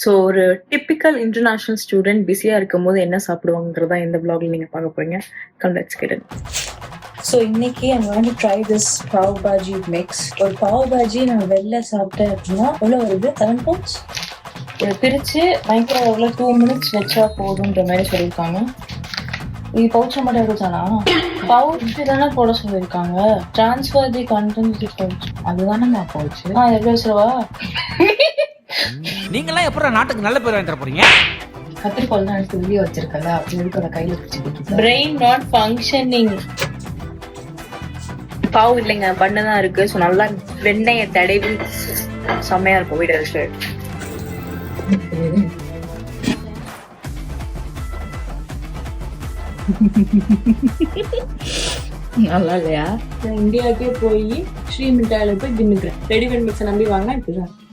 So ஒரு typical international student பிஸியா இருக்கும் போது என்ன சாப்பிடுவாங்கிறதா இந்த vlogல நீங்க பார்க்க போறீங்க. Come let's get it. So இன்னைக்கு I'm going to try this pav bhaji mix. ஒரு பாவ் பாஜி நான் வெளில சாப்பிட்டேன் அப்படின்னா எவ்வளோ வருது? 7 pounds. இதை பிரிச்சு மைக்ரோவேவ்ல 2 minutes வச்சா போதுன்ற மாதிரி சொல்லியிருக்காங்க. இது பவுச்சை மட்டும் எடுத்தானா? பவுச் தானே போட சொல்லியிருக்காங்க. டிரான்ஸ்ஃபர் தி கண்டென்ட் பவுச் அதுதானே நான் பவுச். எப்படி வச்சுருவா? நீங்களாம் எப்படி நாட்டுக்கு நல்ல பேர் வாங்கி தர போறீங்க? கத்திரிக்கோள் தான் எடுத்து வெளியே வச்சிருக்கல, அப்படி எடுத்து அதை கையில பிடிச்சிக்கிட்டு. Brain not functioning. பாவு இல்லைங்க, பண்ணு தான் இருக்கு. ஸோ நல்லா வெண்ணெயை தடவி செம்மையா இருக்கும் வீடு வச்சு. நல்லா இல்லையா? இந்தியாவுக்கே போய் ஸ்ரீ மிட்டாயில போய் தின்னுக்கிறேன். ரெடிமேட் மிக்ஸை நம்பி வாங்க இப்பதான்.